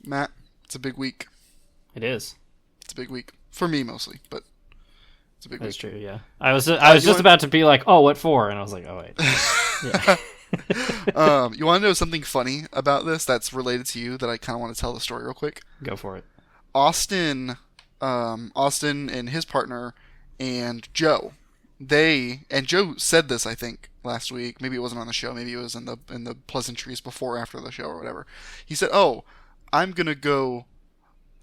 Matt, it's a big week. It is. It's a big week. For me, mostly, but it's a big That's week. true, yeah. I was just about to be like, oh, what for? And I was like, oh, wait. Yeah. You want to know something funny about this that's related to you that I kind of want to tell the story real quick? Go for it. Austin and his partner and Joe, Joe said this, I think, last week. Maybe it wasn't on the show. Maybe it was in the pleasantries before or after the show or whatever. He said, "Oh, I'm gonna go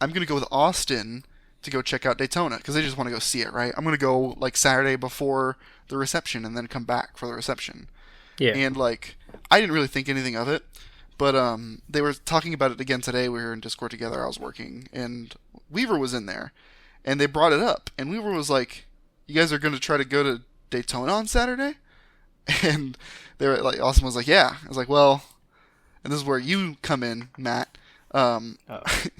with Austin to go check out Daytona because they just want to go see it, right? I'm gonna go like Saturday before the reception and then come back for the reception." Yeah. And like, I didn't really think anything of it, but they were talking about it again today. We were in Discord together. I was working, and Weaver was in there, and they brought it up, and Weaver was like, "You guys are gonna try to go to Daytona on Saturday?" And they were like, Austin was like, "Yeah." I was like, "Well," and this is where you come in, Matt.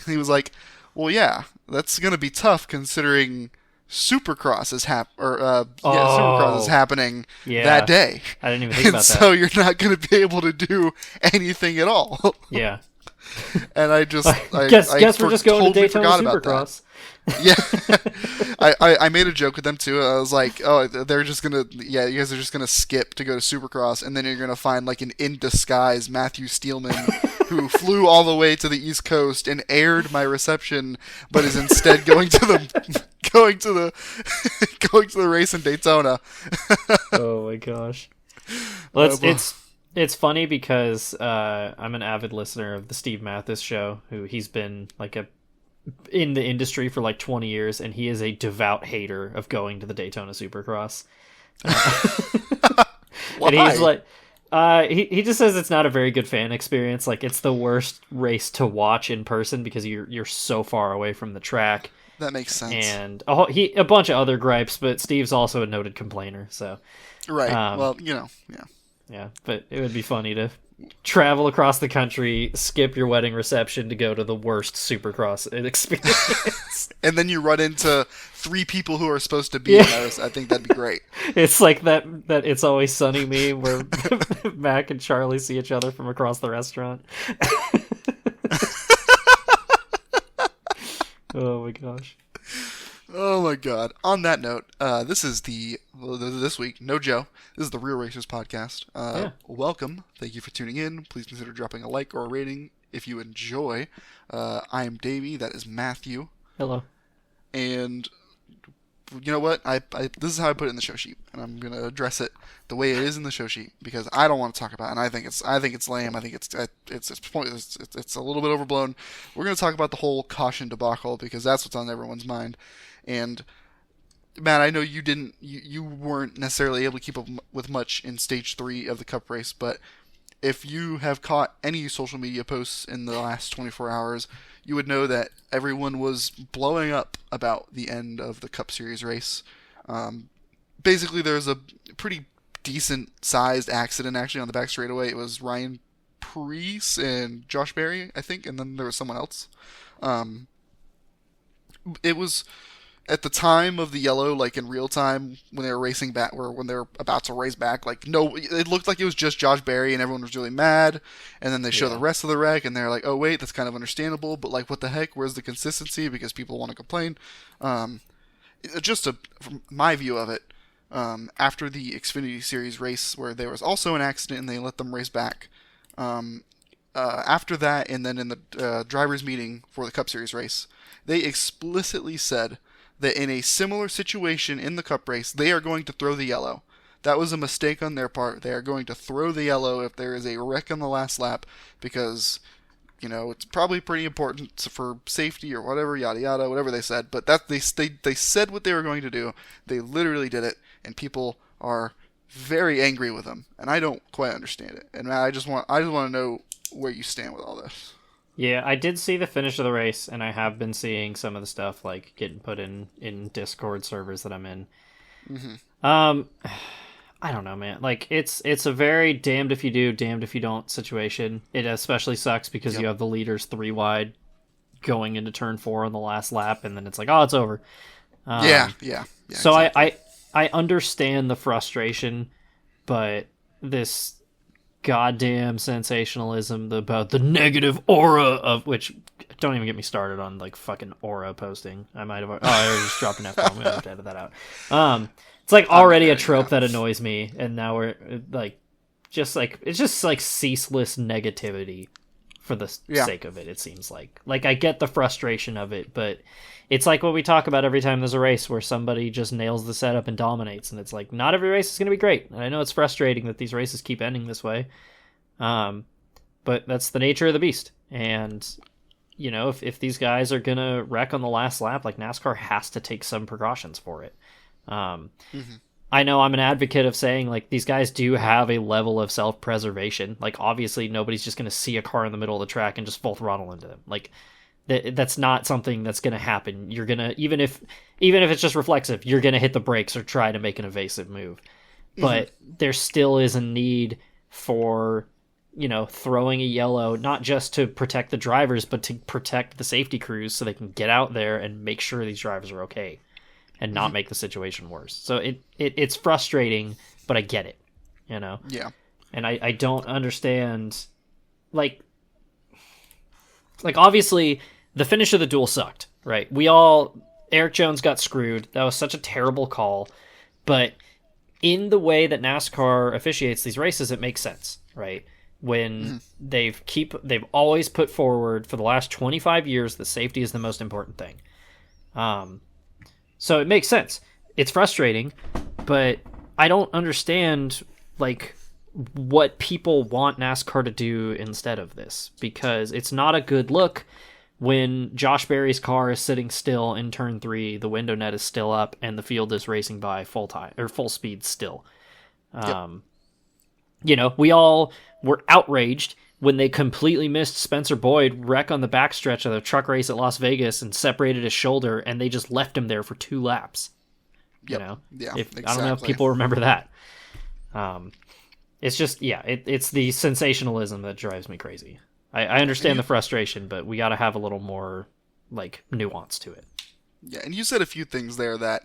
He was like, "Well, yeah, that's gonna be tough considering Supercross is Supercross is happening that day. I didn't even think about that. So you're not gonna be able to do anything at all." Yeah. And I guess we're just going to Daytona Supercross. Yeah. I made a joke with them too. I was like, "Oh, they're just gonna, yeah, you guys are just gonna skip to go to Supercross, and then you're gonna find like an in disguise Matthew Steelman who flew all the way to the East Coast and aired my reception, but is instead going to the race in Daytona." Oh my gosh. Well, it's funny because I'm an avid listener of the Steve Mathis show, he's been like in the industry for like 20 years, and he is a devout hater of going to the Daytona Supercross. Why? And he's like, he just says it's not a very good fan experience. Like, it's the worst race to watch in person because you're so far away from the track. That makes sense. And a bunch of other gripes, but Steve's also a noted complainer. So right. Well, yeah. Yeah, but it would be funny to travel across the country, skip your wedding reception to go to the worst Supercross experience. And then you run into 3 people who are supposed to be there. I think that'd be great. It's like that It's Always Sunny meme where Mac and Charlie see each other from across the restaurant. Oh my gosh. Oh my god. On that note, this week, no Joe. This is the Real Racers podcast. Welcome. Thank you for tuning in. Please consider dropping a like or a rating if you enjoy. I am Davey. That is Matthew. Hello. And you know what? This is how I put it in the show sheet, and I'm gonna address it the way it is in the show sheet because I don't want to talk about it, and I think it's lame. I think it's pointless. It's a little bit overblown. We're gonna talk about the whole caution debacle because that's what's on everyone's mind. And Matt, I know you weren't necessarily able to keep up with much in stage 3 of the Cup race, but if you have caught any social media posts in the last 24 hours, you would know that everyone was blowing up about the end of the Cup Series race. Basically, there's a pretty decent-sized accident actually on the back straightaway. It was Ryan Preece and Josh Berry, I think, and then there was someone else. It was at the time of the yellow, like in real time, when they were racing back, or when they were about to race back, like no, it looked like it was just Josh Berry, and everyone was really mad. And then they show the rest of the wreck, and they're like, "Oh wait, that's kind of understandable, but like, what the heck? Where's the consistency?" Because people want to complain. From my view of it, after the Xfinity Series race, where there was also an accident, and they let them race back. After that, and then in the drivers' meeting for the Cup Series race, they explicitly said that in a similar situation in the Cup race, they are going to throw the yellow. That was a mistake on their part. They are going to throw the yellow if there is a wreck on the last lap because, it's probably pretty important for safety or whatever, yada yada, whatever they said. But that they said what they were going to do. They literally did it, and people are very angry with them, and I don't quite understand it. And Matt, I just want to know where you stand with all this. Yeah, I did see the finish of the race, and I have been seeing some of the stuff like getting put in Discord servers that I'm in. Mm-hmm. I don't know, man. Like it's a very damned if you do, damned if you don't situation. It especially sucks because you have the leaders 3 wide going into turn 4 on the last lap, and then it's like, oh, it's over. Yeah. So exactly. I understand the frustration, but this goddamn sensationalism about the negative aura of which, don't even get me started on like fucking Aura posting. I might have. Oh, I already just dropped an F-bomb. I'm gonna have to edit that out. It's like already a trope that annoys me, and now we're like, it's just like ceaseless negativity for the sake of it. It seems like I get the frustration of it, but it's like what we talk about every time there's a race where somebody just nails the setup and dominates, and it's like not every race is going to be great. And I know it's frustrating that these races keep ending this way, but that's the nature of the beast. And you know, if these guys are going to wreck on the last lap, like NASCAR has to take some precautions for it. I know I'm an advocate of saying like these guys do have a level of self-preservation. Like obviously nobody's just going to see a car in the middle of the track and just full throttle into them. Like that's not something that's going to happen. You're going to, even if it's just reflexive, you're going to hit the brakes or try to make an evasive move. But there still is a need for, you know, throwing a yellow, not just to protect the drivers, but to protect the safety crews so they can get out there and make sure these drivers are okay and not make the situation worse. So it's frustrating, but I get it, you know? Yeah. And I don't understand, like obviously the finish of the duel sucked, right? Eric Jones got screwed. That was such a terrible call, but in the way that NASCAR officiates these races, it makes sense, right? When they've always put forward for the last 25 years that safety is the most important thing. So it makes sense. It's frustrating, but I don't understand like what people want NASCAR to do instead of this, because it's not a good look when Josh Berry's car is sitting still in turn 3, the window net is still up, and the field is racing by full speed still. You know, we all were outraged when they completely missed Spencer Boyd wreck on the backstretch of the truck race at Las Vegas and separated his shoulder, and they just left him there for 2 laps. You know, exactly. I don't know if people remember that. It's just, it's the sensationalism that drives me crazy. I understand the frustration, but we got to have a little more like nuance to it. Yeah, and you said a few things there that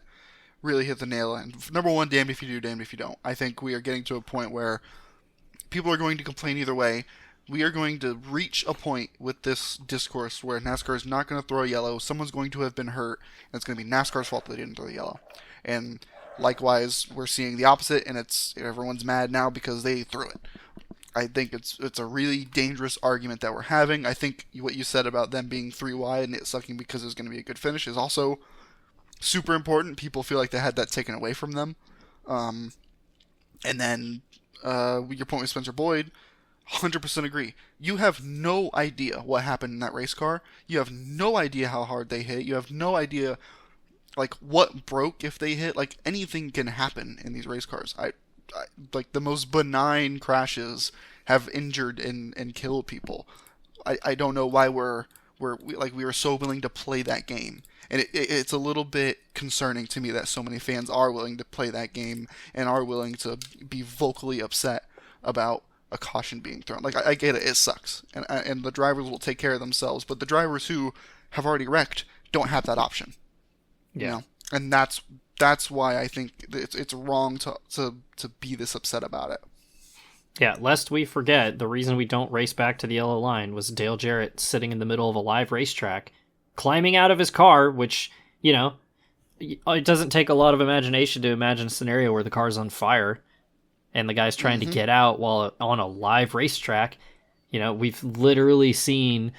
really hit the nail. And number one, damned if you do, damned if you don't. I think we are getting to a point where people are going to complain either way. We are going to reach a point with this discourse where NASCAR is not going to throw a yellow. Someone's going to have been hurt, and it's going to be NASCAR's fault that they didn't throw the yellow. And likewise, we're seeing the opposite, and everyone's mad now because they threw it. I think it's a really dangerous argument that we're having. I think what you said about them being 3 wide and it sucking because it's going to be a good finish is also super important. People feel like they had that taken away from them. And then your point with Spencer Boyd, 100% agree. You have no idea what happened in that race car. You have no idea how hard they hit. You have no idea like what broke if they hit. Like anything can happen in these race cars. I like the most benign crashes have injured and killed people. I don't know why we were so willing to play that game. And it's a little bit concerning to me that so many fans are willing to play that game and are willing to be vocally upset about a caution being thrown. Like, I get it. It sucks. And the drivers will take care of themselves. But the drivers who have already wrecked don't have that option. Yeah. You know? And that's why I think it's wrong to be this upset about it. Yeah, lest we forget, the reason we don't race back to the yellow line was Dale Jarrett sitting in the middle of a live racetrack, climbing out of his car, which, you know, it doesn't take a lot of imagination to imagine a scenario where the car's on fire and the guy's trying to get out while on a live racetrack. You know, we've literally seen,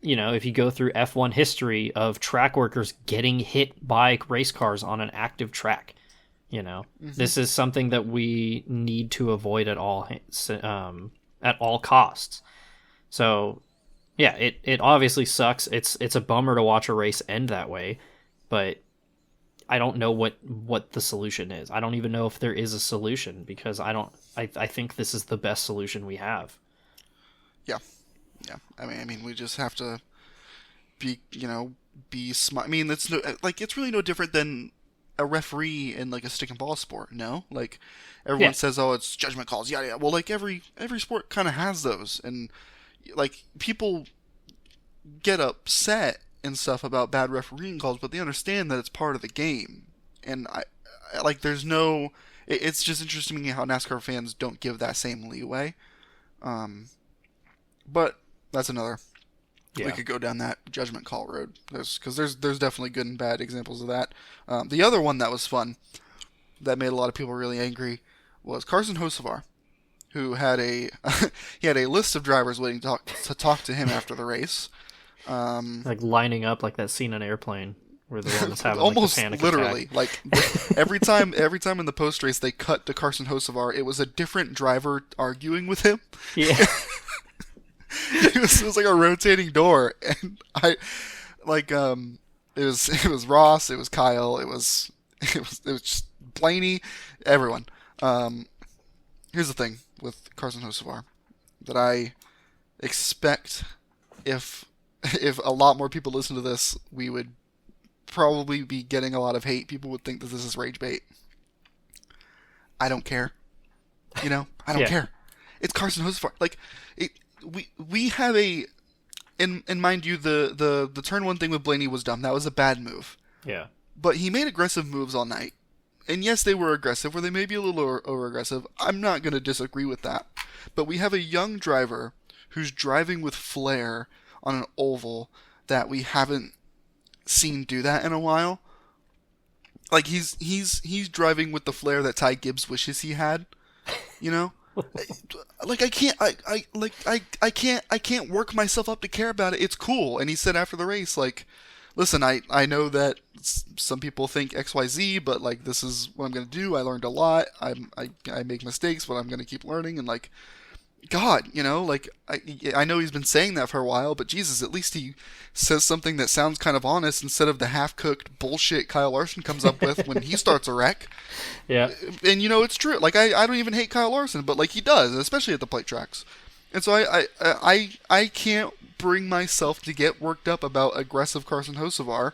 you know, if you go through F1 history of track workers getting hit by race cars on an active track. You know, this is something that we need to avoid at all costs. So, yeah, it obviously sucks. It's a bummer to watch a race end that way, but I don't know what the solution is. I don't even know if there is a solution because I think this is the best solution we have. Yeah. Yeah. I mean, we just have to be smart. I mean, it's really no different than a referee in like a stick and ball sport. No, like everyone says, oh, it's judgment calls. Yeah. Well, like every sport kind of has those, and like people get upset and stuff about bad refereeing calls, but they understand that it's part of the game. And I like there's no. It's just interesting to me how NASCAR fans don't give that same leeway. But that's another Yeah. could go down that judgment call road. There's definitely good and bad examples of that. The other one that was fun, that made a lot of people really angry, was Carson Hocevar, who had a he had a list of drivers waiting to talk to him after the race. Like lining up like that scene on Airplane where the one was having almost like, the panic literally attack. like every time in the post race they cut to Carson Hocevar, it was a different driver arguing with him. Yeah. It was like a rotating door, and I like it was Ross, it was Kyle, it was just Blaney, everyone. Here's the thing with Carson Hocevar that I expect if a lot more people listen to this, we would probably be getting a lot of hate. People would think that this is rage bait. I don't care. I don't care. It's Carson Hocevar. Like we have a and mind you, the turn one thing with Blaney was dumb. That was a bad move. Yeah. But he made aggressive moves all night. And yes, they were aggressive, or they may be a little over aggressive. I'm not going to disagree with that. But we have a young driver who's driving with flair on an oval that we haven't seen do that in a while. Like he's driving with the flair that Ty Gibbs wishes he had, Like I can't work myself up to care about it. It's cool. And he said after the race, like, listen, I know that some people think XYZ, but like this is what I'm gonna do. I learned a lot. I make mistakes, but I'm gonna keep learning. And like, God, like I know he's been saying that for a while, but Jesus, at least he says something that sounds kind of honest instead of the half-cooked bullshit Kyle Larson comes up with when he starts a wreck. Yeah. And it's true. Like I don't even hate Kyle Larson, but like he does, especially at the plate tracks. And so I can't bring myself to get worked up about aggressive Carson Hocevar.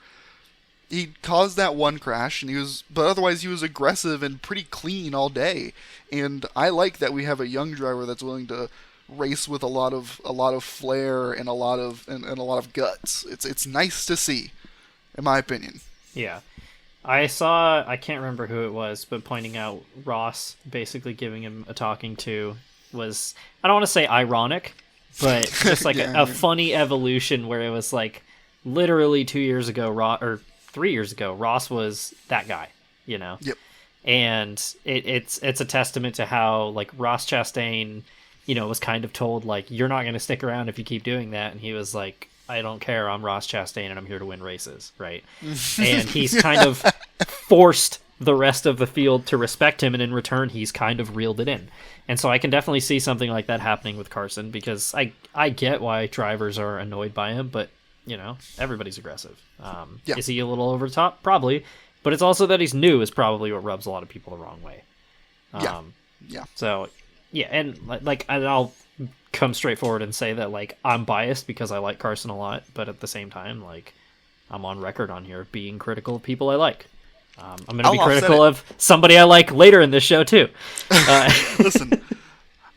He caused that one crash, but otherwise he was aggressive and pretty clean all day. And I like that we have a young driver that's willing to race with a lot of flair and a lot of guts. It's nice to see, in my opinion. Yeah. I can't remember who it was, but pointing out Ross basically giving him a talking to was, I don't want to say ironic, but just like a funny evolution where it was like literally 2 years ago, or 3 years ago, Ross was that guy, Yep. And it's a testament to how like Ross Chastain, was kind of told like, you're not going to stick around if you keep doing that. And he was like, I don't care. I'm Ross Chastain and I'm here to win races. Right. And he's kind of forced the rest of the field to respect him. And in return, he's kind of reeled it in. And so I can definitely see something like that happening with Carson, because I get why drivers are annoyed by him, but everybody's aggressive. Is he a little over the top? Probably. But it's also that he's new is probably what rubs a lot of people the wrong way. Yeah. So, yeah, and I'll come straight forward and say that like I'm biased because I like Carson a lot, but at the same time, like I'm on record on here being critical of people I like. I'm going to be critical of somebody I like later in this show too. Listen,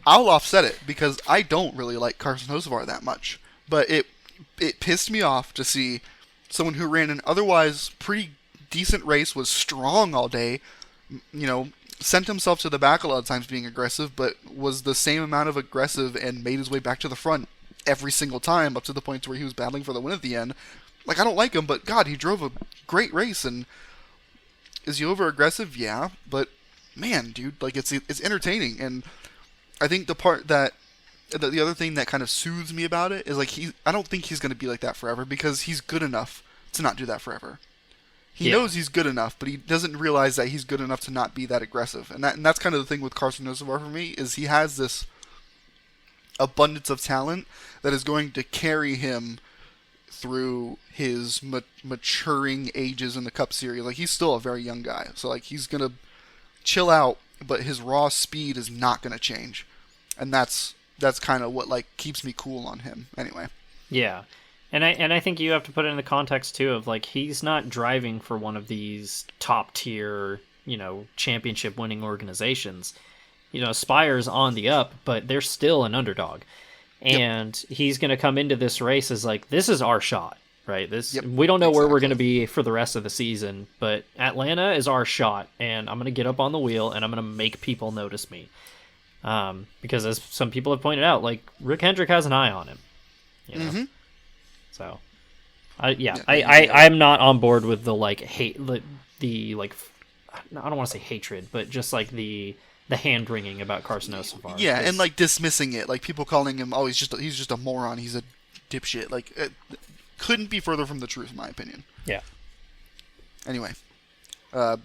I'll offset it because I don't really like Carson Hocevar that much, but it pissed me off to see someone who ran an otherwise pretty decent race, was strong all day, sent himself to the back a lot of times being aggressive, but was the same amount of aggressive and made his way back to the front every single time, up to the point where he was battling for the win at the end. Like, I don't like him, but God, he drove a great race. And is he over aggressive? Yeah, but man, dude, like it's entertaining. And I think the part that the other thing that kind of soothes me about it is like I don't think he's going to be like that forever, because he's good enough to not do that forever. He knows he's good enough, but he doesn't realize that he's good enough to not be that aggressive. And that's kind of the thing with Carson Hocevar for me, is he has this abundance of talent that is going to carry him through his maturing ages in the Cup Series. Like, he's still a very young guy, so like he's going to chill out, but his raw speed is not going to change. And that's kind of what like keeps me cool on him anyway. Yeah. And I think you have to put it in the context too of like, he's not driving for one of these top tier, championship winning organizations. Spire's on the up, but they're still an underdog. And he's going to come into this race as like, this is our shot, right? We don't know where we're going to be for the rest of the season, but Atlanta is our shot, and I'm going to get up on the wheel and I'm going to make people notice me. Because as some people have pointed out, like Rick Hendrick has an eye on him. Mm-hmm. So, I'm not on board with the like hate, the like, I don't want to say hatred, but just like the hand wringing about Carson Hocevar. Yeah, and like dismissing it, like people calling him, oh, he's just a moron, he's a dipshit. Like, it couldn't be further from the truth, in my opinion. Yeah. Anyway,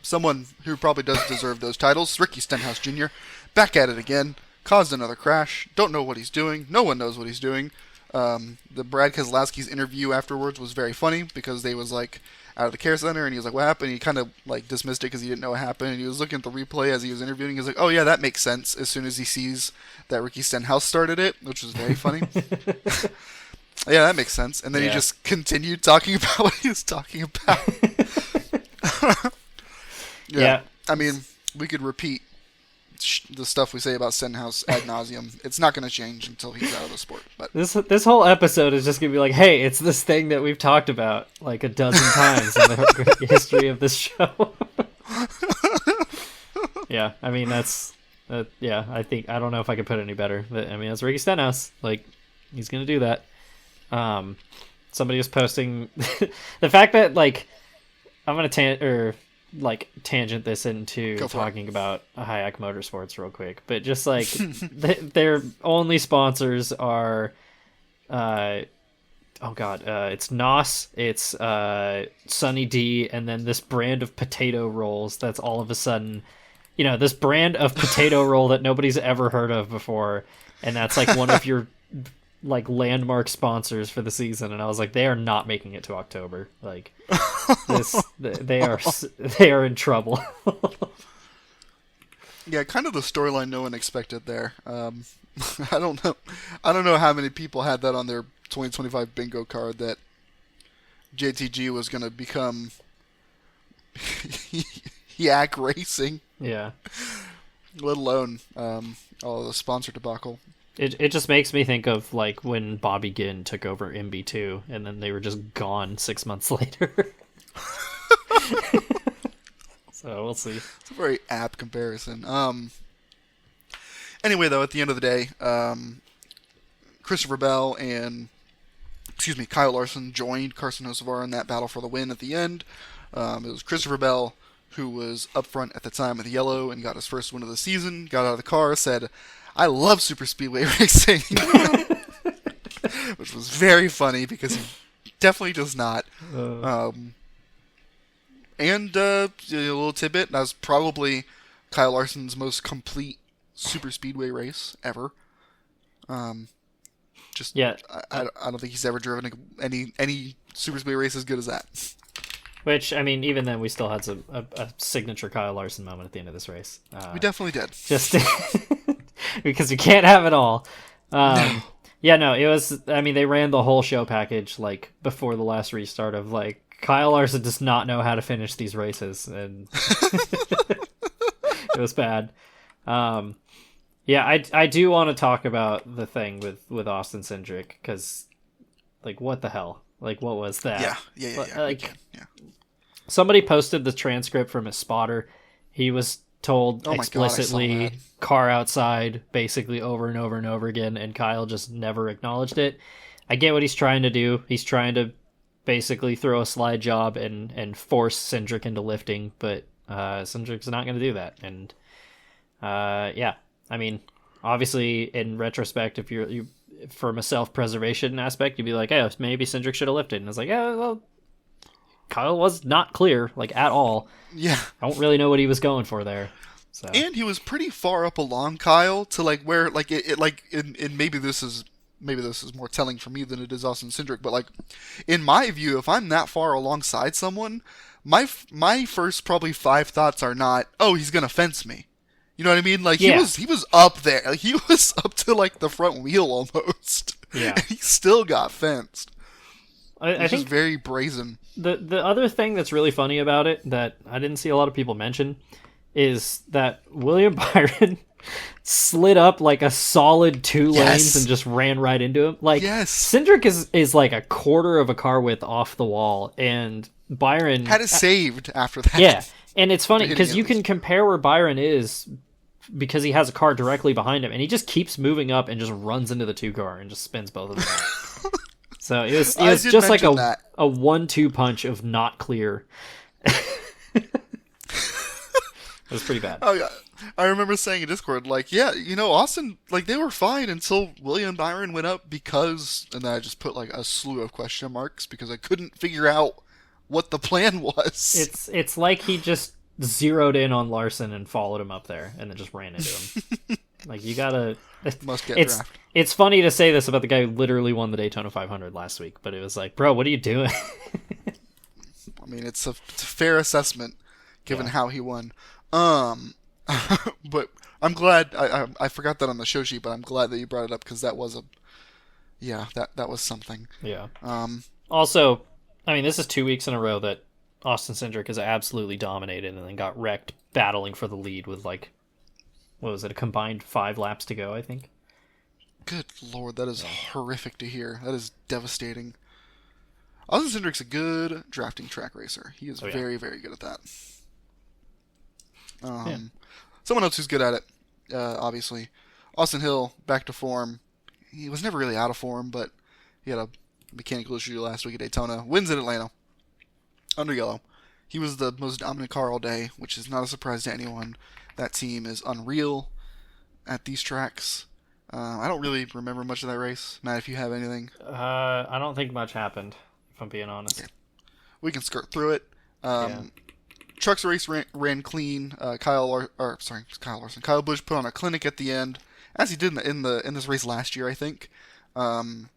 someone who probably does deserve those titles, Ricky Stenhouse Jr., back at it again, caused another crash, don't know what he's doing, no one knows what he's doing. The Brad Keselowski's interview afterwards was very funny because they was like out of the care center and he was like, what happened? He kind of like dismissed it because he didn't know what happened, and he was looking at the replay as he was interviewing. He was like, oh yeah, that makes sense, as soon as he sees that Ricky Stenhouse started it, which was very funny. Yeah, that makes sense. And then he just continued talking about what he was talking about. Yeah. I mean, we could repeat the stuff we say about Stenhouse ad nauseum. It's not going to change until he's out of the sport. But this whole episode is just going to be like, hey, it's this thing that we've talked about like a dozen times in the history of this show. Yeah, I mean, that's I think, I don't know if I could put it any better. But, I mean, that's Ricky Stenhouse. Like, he's going to do that. Somebody was posting the fact that, like, I'm going to tangent this into talking about Hayek Motorsports real quick, but just like their only sponsors are it's NOS, it's Sunny D, and then this brand of potato rolls that's all of a sudden, this brand of potato roll that nobody's ever heard of before, and that's like one of your like landmark sponsors for the season. And I was like, they are not making it to October. Like, they are in trouble. Yeah, kind of the storyline no one expected there. I don't know how many people had that on their 2025 bingo card, that JTG was going to become Yak Racing. Yeah. Let alone all the sponsor debacle. It just makes me think of like when Bobby Ginn took over MB2 and then they were just gone 6 months later. So we'll see. It's a very apt comparison. Anyway, though, at the end of the day, Christopher Bell and Kyle Larson joined Carson Hocevar in that battle for the win at the end. It was Christopher Bell who was up front at the time with yellow and got his first win of the season, got out of the car, said, I love super speedway racing, which was very funny because he definitely does not. And a little tidbit, that was probably Kyle Larson's most complete super speedway race ever. I don't think he's ever driven any super speedway race as good as that. Which, I mean, even then, we still had a signature Kyle Larson moment at the end of this race. We definitely did. Just because you can't have it all. No. Yeah, no, it was. I mean, they ran the whole show package like before the last restart of like Kyle Larson does not know how to finish these races, and it was bad. Yeah, I do want to talk about the thing with Austin Cindric, because like what the hell? Like, what was that? Yeah. Like, somebody posted the transcript from his spotter. He was told explicitly, car outside, basically over and over and over again, and Kyle just never acknowledged it. I get what he's trying to do. He's trying to basically throw a slide job and force Cindric into lifting, but Cindric's not going to do that. And yeah, I mean, obviously, in retrospect, if you from a self-preservation aspect, you'd be like, oh, maybe Cindric should have lifted. And it's like, yeah, well, Kyle was not clear, like, at all. Yeah. I don't really know what he was going for there. So. And he was pretty far up along Kyle to, like, where, like, it like, and maybe this is more telling for me than it is Austin Cindric, but, like, in my view, if I'm that far alongside someone, my first probably 5 thoughts are not, oh, he's gonna fence me. You know what I mean? Like, he was up there. Like, he was up to, like, the front wheel almost. Yeah. And he still got fenced. I think very brazen. The other thing that's really funny about it that I didn't see a lot of people mention is that William Byron slid up like a solid 2 lanes and just ran right into him. Like, Cindric is like a quarter of a car width off the wall, and Byron had it saved after that. Yeah, and it's funny because you can compare where Byron is because he has a car directly behind him, and he just keeps moving up and just runs into the 2 car and just spins both of them out. So it was I did just like mention that. a 1-2 punch of not clear. It was pretty bad. Oh yeah, I remember saying in Discord, like, yeah, Austin, like, they were fine until William Byron went up because, and then I just put like a slew of question marks because I couldn't figure out what the plan was. It's like he just zeroed in on Larson and followed him up there, and then just ran into him. Like, you gotta. Must get draft. It's funny to say this about the guy who literally won the Daytona 500 last week, but it was like, bro, what are you doing? I mean, it's a fair assessment given how he won. But I'm glad I forgot that on the show sheet, but I'm glad that you brought it up because that was that was something. Yeah. Also, I mean, this is 2 weeks in a row that Austin Cindric has absolutely dominated and then got wrecked battling for the lead with like, what was it, a combined 5 laps to go, I think. Good Lord, that is horrific to hear. That is devastating. Austin Cindric's a good drafting track racer. He is very, very good at that. Someone else who's good at it, obviously. Austin Hill, back to form. He was never really out of form, but he had a mechanical issue last week at Daytona. Wins in Atlanta. Under yellow. He was the most dominant car all day, which is not a surprise to anyone. That team is unreal at these tracks. I don't really remember much of that race. Matt, if you have anything. I don't think much happened, if I'm being honest. Okay. We can skirt through it. Trucks race ran clean. Kyle Larson. Kyle Busch put on a clinic at the end, as he did in this race last year, I think, and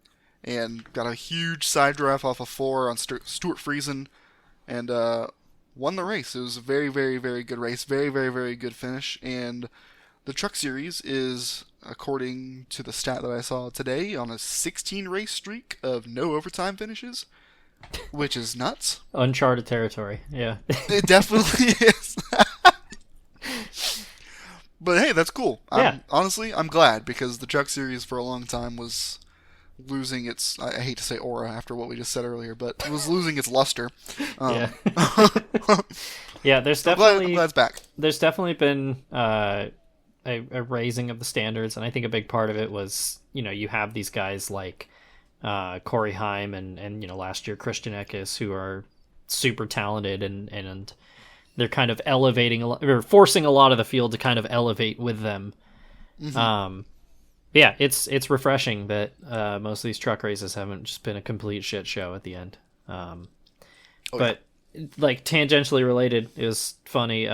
got a huge side draft off of 4 on Stuart Friesen, and won the race. It was a very, very, very good race. Very, very, very good finish. And the Truck Series is, according to the stat that I saw today, on a 16 race streak of no overtime finishes. Which is nuts. Uncharted territory, yeah. It definitely is. But hey, that's cool. Honestly, I'm glad, because the Truck Series for a long time was losing its, I hate to say aura after what we just said earlier, but it was losing its luster. Yeah, there's definitely... I'm glad it's back. There's definitely been a raising of the standards, and I think a big part of it was, you have these guys like Corey Heim and last year Christian Eckes, who are super talented and they're kind of elevating or forcing a lot of the field to kind of elevate with them. Mm-hmm. It's refreshing that most of these truck races haven't just been a complete shit show at the end. But like tangentially related, it was funny.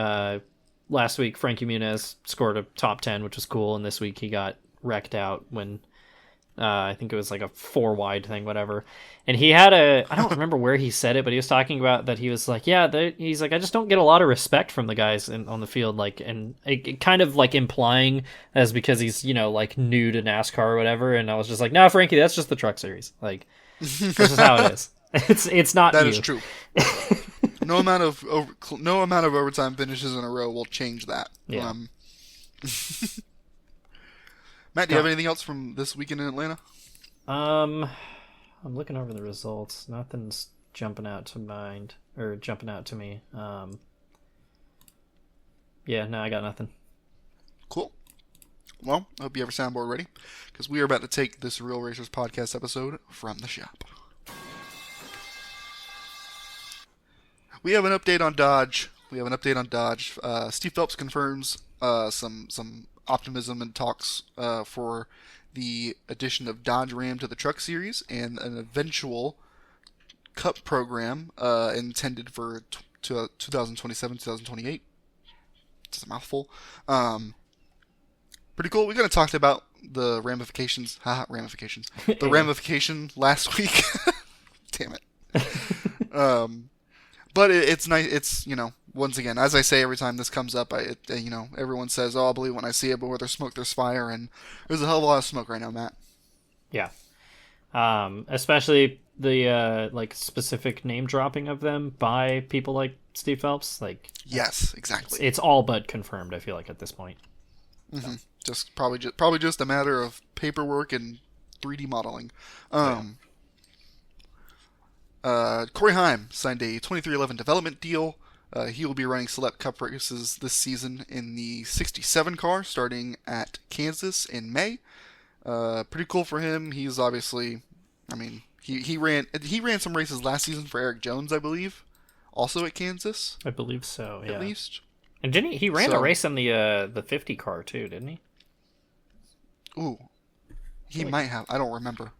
Last week Frankie Muniz scored a top 10, which was cool, and this week he got wrecked out when I think it was like a 4 wide thing, whatever. And he had I don't remember where he said it, but he was talking about that he was like, he's like, I just don't get a lot of respect from the guys on the field. Like, and it kind of like implying as because he's, like new to NASCAR or whatever. And I was just like, no, Frankie, that's just the Truck Series. Like, this is how it is. It's not that you. Is true. No amount of overtime finishes in a row will change that. Yeah. Matt, do you have anything else from this weekend in Atlanta? I'm looking over the results. Nothing's jumping out to me. No, I got nothing. Cool. Well, I hope you have your soundboard ready, because we are about to take this Real Racers podcast episode from the shop. We have an update on Dodge. Steve Phelps confirms some optimism and talks for the addition of Dodge Ram to the Truck Series and an eventual Cup program intended for 2027-2028. It's a mouthful. Pretty cool. We're going to talk about the ramifications. The ramification last week. Damn it. But it's nice. It's, once again, as I say every time this comes up, everyone says, "Oh, I'll believe when I see it," but where there's smoke, there's fire, and there's a hell of a lot of smoke right now, Matt. Yeah. Especially the specific name dropping of them by people like Steve Phelps. Yes, exactly. It's all but confirmed, I feel like, at this point. Mm-hmm. So. Just probably just a matter of paperwork and 3D modeling. Corey Heim signed a 2311 development deal. He will be running select Cup races this season in the 67 car, starting at Kansas in May. Pretty cool for him. He's obviously, He ran some races last season for Eric Jones, I believe, also at Kansas. I believe so. Yeah. At least. And didn't he ran a race in the 50 car too? Didn't he? Ooh, he might have. I don't remember.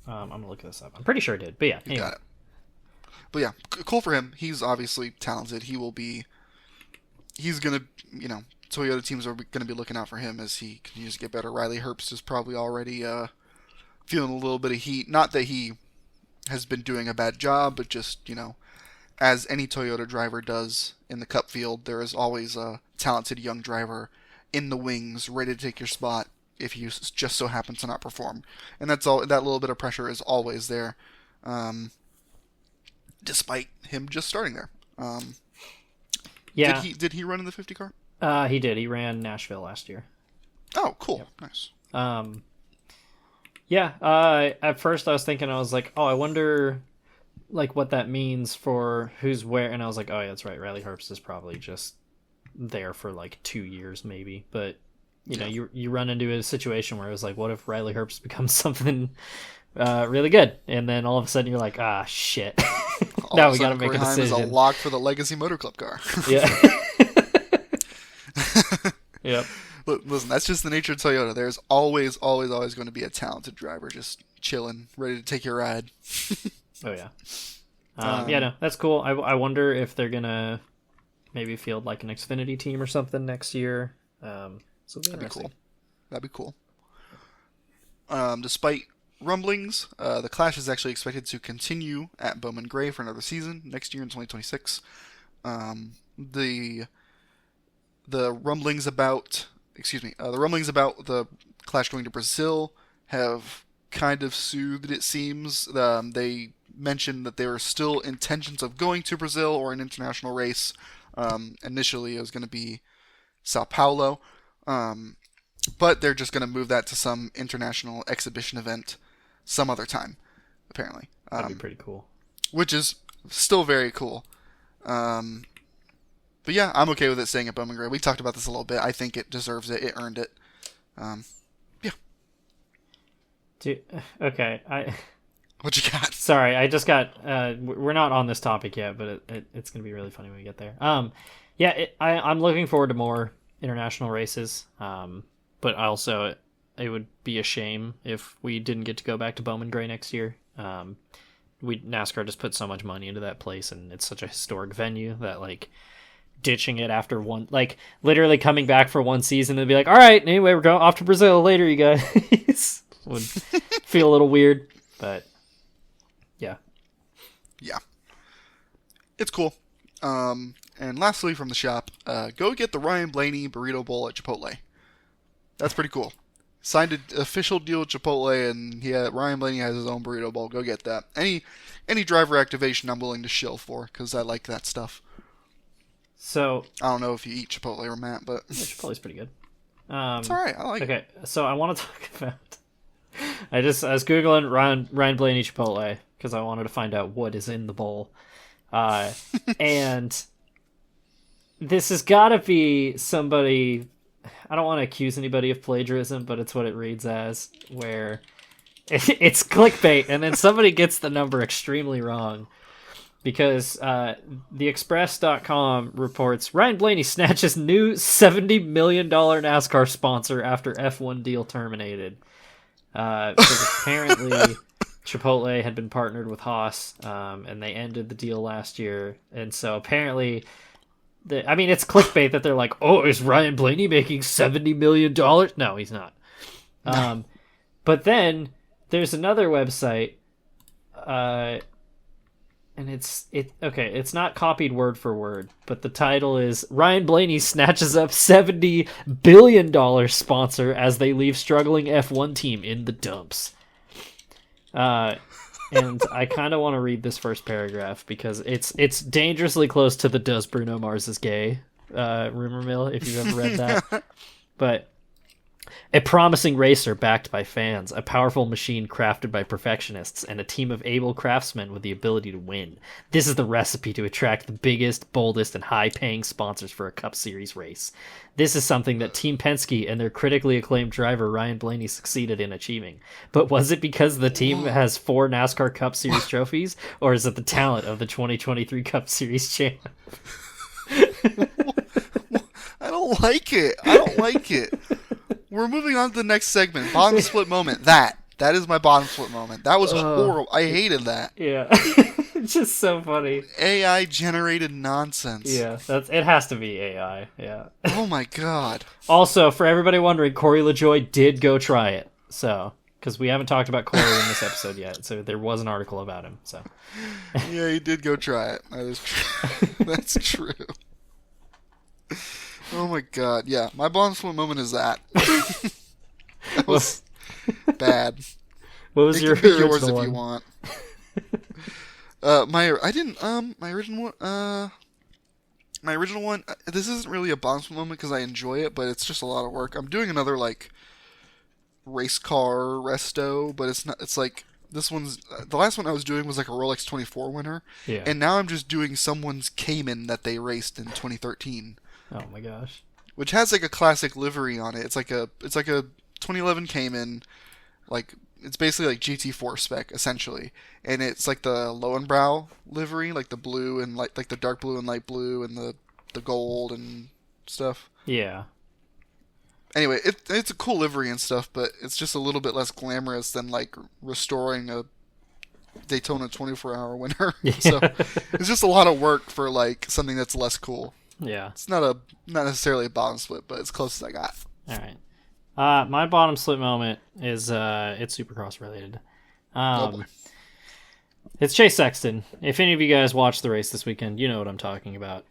I'm gonna look this up. I'm pretty sure it did. But yeah, anyway. Got it. But yeah, cool for him. He's obviously talented. He's gonna, Toyota teams are gonna be looking out for him as he continues to get better. Riley Herbst is probably already feeling a little bit of heat. Not that he has been doing a bad job, but just, as any Toyota driver does in the Cup field, there is always a talented young driver in the wings, ready to take your spot if you just so happen to not perform. And that's all. That little bit of pressure is always there, despite him just starting there. Yeah. Did he run in the 50 car? He did. He ran Nashville last year. Oh, cool. Yep. Nice. Yeah. At first I was thinking, I was like, oh, I wonder like what that means for who's where. And I was like, oh yeah, that's right. Riley Herbst is probably just there for like 2 years maybe. But you run into a situation where it was like, what if Riley Herbst becomes something really good? And then all of a sudden you're like, ah, shit. Now we got to make a decision. Is a lock for the Legacy Motor Club car. Yeah. Yep. Listen, that's just the nature of Toyota. There's always going to be a talented driver just chilling, ready to take your ride. Oh yeah. Yeah, no, that's cool. I wonder if they're gonna maybe field like an Xfinity team or something next year. So that'd be cool. Despite rumblings, the Clash is actually expected to continue at Bowman Gray for another season next year in 2026. The rumblings about the Clash going to Brazil have kind of soothed, it seems. They mentioned that there are still intentions of going to Brazil or an international race. Initially, it was going to be Sao Paulo, but they're just going to move that to some international exhibition event some other time, apparently. That'd be pretty cool. Which is still very cool. But yeah, I'm okay with it staying at Bowman Gray. We talked about this a little bit. I think it deserves it. It earned it. Yeah. Dude, okay. What you got? Sorry, I just got... we're not on this topic yet, but it's going to be really funny when we get there. Yeah, I'm looking forward to more international races. But also, it would be a shame if we didn't get to go back to Bowman Gray next year. NASCAR just put so much money into that place, and it's such a historic venue that, like, ditching it after one, like, literally coming back for one season and be like, all right, anyway, we're going off to Brazil later, you guys. Would feel a little weird, but yeah. It's cool. And lastly from the shop, go get the Ryan Blaney Burrito Bowl at Chipotle. That's pretty cool. Signed an official deal with Chipotle, and Ryan Blaney has his own burrito bowl. Go get that. Any driver activation I'm willing to shill for, because I like that stuff. So I don't know if you eat Chipotle or Matt, but Chipotle's pretty good. It's all right. I like it. Okay, so I want to talk about. I was googling Ryan Blaney Chipotle because I wanted to find out what is in the bowl, and this has got to be somebody. I don't want to accuse anybody of plagiarism, but it's what it reads as, where it's clickbait, and then somebody gets the number extremely wrong. Because theexpress.com reports Ryan Blaney snatches new $70 million NASCAR sponsor after F1 deal terminated. Because apparently Chipotle had been partnered with Haas, and they ended the deal last year. And so apparently, it's clickbait that they're like, oh, is Ryan Blaney making $70 million? No, he's not. No. But then there's another website, and it's not copied word for word, but the title is Ryan Blaney snatches up $70 billion sponsor as they leave struggling F1 team in the dumps. And I kind of want to read this first paragraph because it's dangerously close to the "Does Bruno Mars is gay" rumor mill, if you've ever read that. But A promising racer backed by fans, a powerful machine crafted by perfectionists, and a team of able craftsmen with the ability to win. This is the recipe to attract the biggest, boldest, and high-paying sponsors for a Cup Series race. This is something that Team Penske and their critically acclaimed driver Ryan Blaney succeeded in achieving. But was it because the team has 4 NASCAR Cup Series trophies, or is it the talent of the 2023 Cup Series champ? I don't like it. I don't like it. We're moving on to the next segment. Bottom split moment. That is my bottom split moment. That was horrible. I hated that. Yeah. It's just so funny. AI generated nonsense. Yeah, it has to be AI. Yeah. Oh my god. Also, for everybody wondering, Corey LaJoy did go try it. So, because we haven't talked about Corey in this episode yet, so there was an article about him. So. Yeah, he did go try it. That is true. That's true. Oh my god, yeah. My bottom split moment is that. That was bad. What was yours original if one? you want. My original one. This isn't really a bottom split moment because I enjoy it, but it's just a lot of work. I'm doing another like race car resto, but it's not. It's like this one's. The last one I was doing was like a Rolex 24 winner, Yeah. and now I'm just doing someone's Cayman that they raced in 2013. Oh my gosh. Which has like a classic livery on it. It's like a 2011 Cayman, like it's basically like GT4 spec essentially, and it's like the Lowenbrow livery, like the blue and like the dark blue and light blue and the gold and stuff. Yeah. Anyway, it's a cool livery and stuff, but it's just a little bit less glamorous than like restoring a Daytona 24-hour winner. Yeah. So it's just a lot of work for like something that's less cool. Yeah. It's not necessarily a bottom split, but it's close as I got. All right. My bottom split moment is it's Supercross related. Oh boy. It's Chase Sexton. If any of you guys watched the race this weekend, you know what I'm talking about.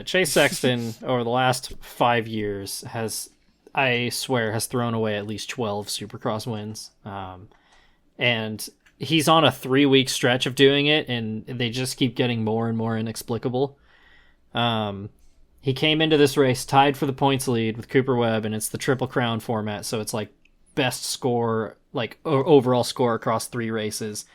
Chase Sexton over the last 5 years has thrown away at least 12 Supercross wins. And he's on a 3-week stretch of doing it, and they just keep getting more and more inexplicable. He came into this race tied for the points lead with Cooper Webb, and it's the Triple Crown format, so it's like best score, like overall score across 3 races.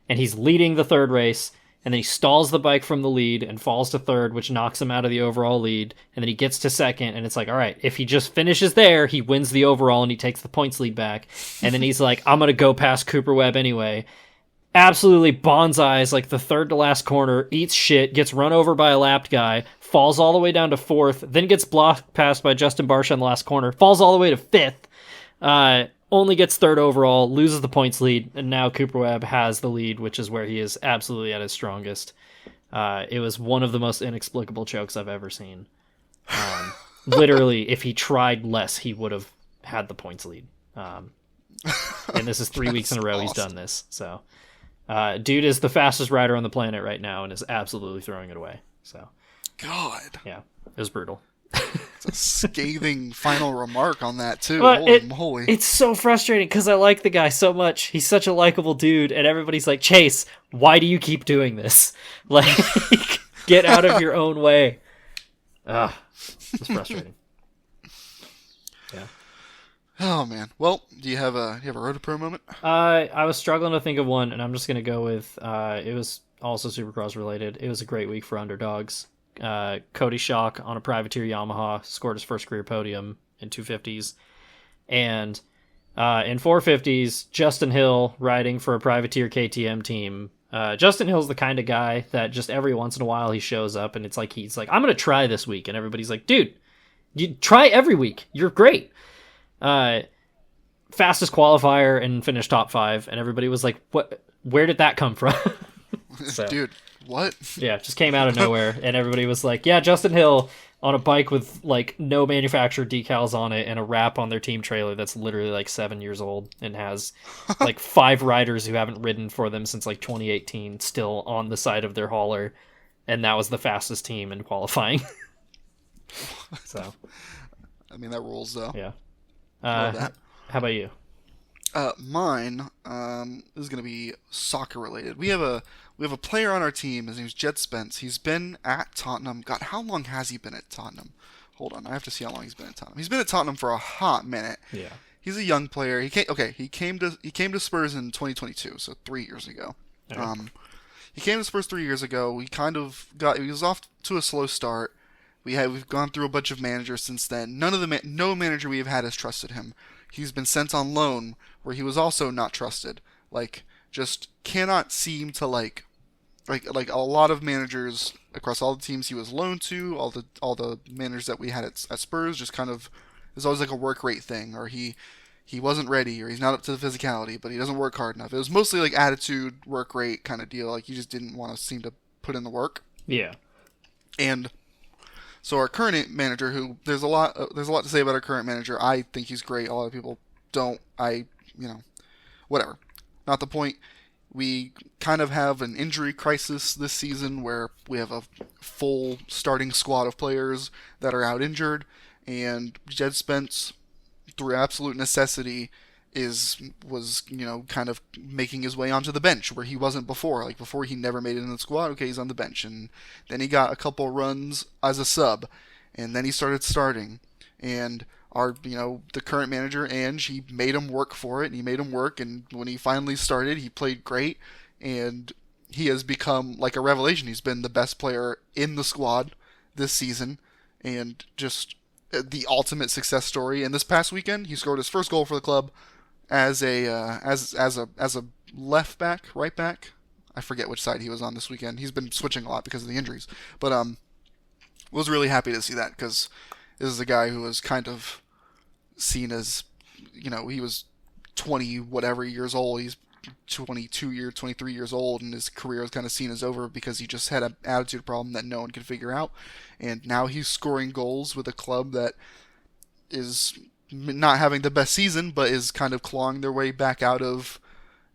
And he's leading the 3rd race, and then he stalls the bike from the lead and falls to 3rd, which knocks him out of the overall lead. And then he gets to 2nd, and it's like, all right, if he just finishes there, he wins the overall and he takes the points lead back. And then he's like, I'm going to go past Cooper Webb anyway. Absolutely bonsais like the 3rd to last corner, eats shit, gets run over by a lapped guy, falls all the way down to 4th, then gets blocked past by Justin Barcia in the last corner, falls all the way to 5th, only gets 3rd overall, loses the points lead, and now Cooper Webb has the lead, which is where he is absolutely at his strongest. It was one of the most inexplicable chokes I've ever seen. Literally, if he tried less, he would have had the points lead. And this is 3 weeks in a row he's done this, so... dude is the fastest rider on the planet right now and is absolutely throwing it away. So, God. Yeah, it was brutal. It's a scathing final remark on that, too. But Holy moly. It's so frustrating because I like the guy so much. He's such a likable dude, and everybody's like, Chase, why do you keep doing this? Like, get out of your own way. It's frustrating. Yeah. Oh man. Well, do you have a Road to Pro moment? I was struggling to think of one, and I'm just gonna go with it was also Supercross related. It was a great week for underdogs. Cody Schock on a privateer Yamaha scored his first career podium in 250s, and in 450s, Justin Hill riding for a privateer KTM team. Justin Hill's the kind of guy that just every once in a while he shows up, and it's like he's like, I'm gonna try this week, and everybody's like, dude, you try every week. You're great. Fastest qualifier and finished top 5, and everybody was like, "What? Where did that come from?" So, dude, what? Yeah, just came out of nowhere, and everybody was like, "Yeah, Justin Hill on a bike with like no manufacturer decals on it and a wrap on their team trailer that's literally like 7 years old and has like 5 riders who haven't ridden for them since like 2018 still on the side of their hauler, and that was the fastest team in qualifying." So, I mean, that rules though. Yeah. How about you? Mine is going to be soccer related. We have a player on our team. His name's Jed Spence. He's been at Tottenham. God, how long has he been at Tottenham? Hold on, I have to see how long he's been at Tottenham. He's been at Tottenham for a hot minute. Yeah. He's a young player. He came to Spurs in 2022, so 3 years ago. Okay. He came to Spurs 3 years ago. He was off to a slow start. We've gone through a bunch of managers since then. No manager we have had has trusted him. He's been sent on loan where he was also not trusted. Just cannot seem to like a lot of managers across all the teams he was loaned to, all the managers that we had at Spurs, just kind of, there's always like a work rate thing, or he wasn't ready, or he's not up to the physicality, but he doesn't work hard enough. It was mostly like attitude, work rate kind of deal. Like he just didn't want to seem to put in the work. Yeah. And so our current manager, who there's a lot to say about our current manager. I think he's great. A lot of people don't. Whatever. Not the point. We kind of have an injury crisis this season where we have a full starting squad of players that are out injured, and Jed Spence, through absolute necessity, was kind of making his way onto the bench where he wasn't before. Like before, he never made it in the squad. Okay, he's on the bench, and then he got a couple runs as a sub, and then he started starting. And the current manager, Ange, he made him work for it, and he made him work. And when he finally started, he played great, and he has become like a revelation. He's been the best player in the squad this season, and just the ultimate success story. And this past weekend, he scored his first goal for the club as a left back, right back. I forget which side he was on this weekend. He's been switching a lot because of the injuries, but was really happy to see that, because this is a guy who was kind of seen as, he was 20 whatever years old. He's 23 years old, and his career was kind of seen as over because he just had an attitude problem that no one could figure out. And now he's scoring goals with a club that is not having the best season, but is kind of clawing their way back out of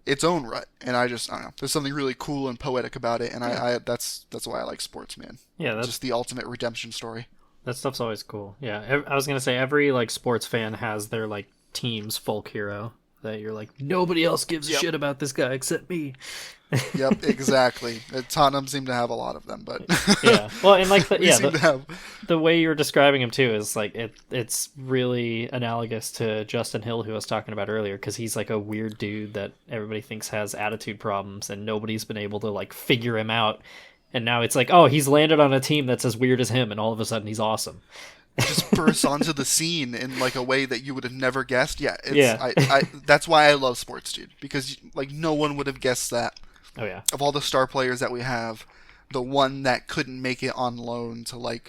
its own rut. And I don't know. There's something really cool and poetic about it, and I that's why I like sports, man. Yeah, that's just the ultimate redemption story. That stuff's always cool. Yeah, I was gonna say every sports fan has their team's folk hero that you're like, nobody else gives a shit about this guy except me. Yep, exactly. Tottenham seem to have a lot of them, but yeah. Well, and the way you're describing him too is it's really analogous to Justin Hill, who I was talking about earlier, because he's a weird dude that everybody thinks has attitude problems, and nobody's been able to figure him out. And now it's he's landed on a team that's as weird as him, and all of a sudden he's awesome. Just bursts onto the scene in a way that you would have never guessed. Yeah, that's why I love sports, dude, because no one would have guessed that. Oh yeah. Of all the star players that we have, the one that couldn't make it on loan to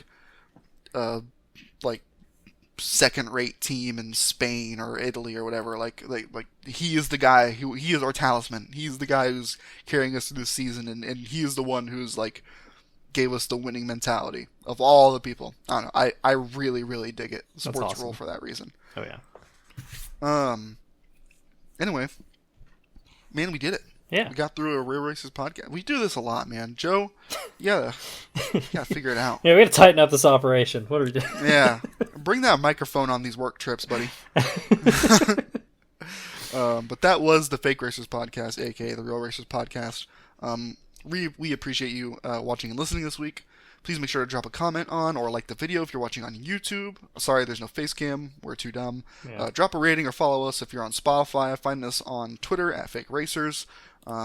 second-rate team in Spain or Italy or whatever, he is the guy he is our talisman. He's the guy who's carrying us through this season, and he is the one who's gave us the winning mentality of all the people. I don't know. I really, really dig it. Sports role for that reason. Oh yeah. Anyway, man, we did it. Yeah. We got through a Real Racers podcast. We do this a lot, man. Joe, you gotta figure it out. Yeah, we gotta tighten up this operation. What are we doing? Yeah. Bring that microphone on these work trips, buddy. But that was the Fake Racers podcast, aka the Real Racers podcast. We appreciate you watching and listening this week. Please make sure to drop a comment on or like the video if you're watching on YouTube. Sorry, there's no face cam. We're too dumb. Yeah. Drop a rating or follow us if you're on Spotify. Find us on Twitter at Fake Racers.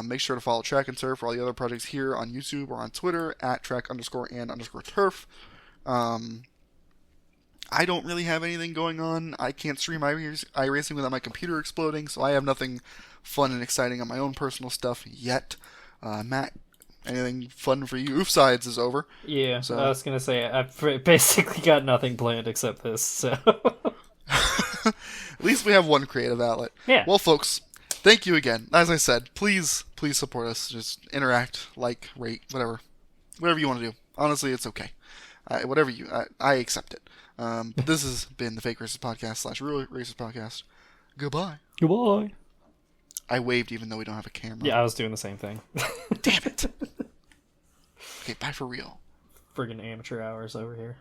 Make sure to follow Track and Turf for all the other projects here on YouTube or on Twitter at track_and_turf. I don't really have anything going on. I can't stream iRacing without my computer exploding, so I have nothing fun and exciting on my own personal stuff yet. Matt, anything fun for you? Oofsides is over. Yeah, so. I was going to say, I've basically got nothing planned except this, so... At least we have one creative outlet. Yeah. Well, folks, thank you again. As I said, please support us. Just interact, rate, whatever you want to do. Honestly, it's okay. I accept it. But this has been the Fake Racers Podcast / Real Racers Podcast. Goodbye. Goodbye. I waved even though we don't have a camera. Yeah, I was doing the same thing. Damn it. Okay, bye for real. Friggin' amateur hours over here.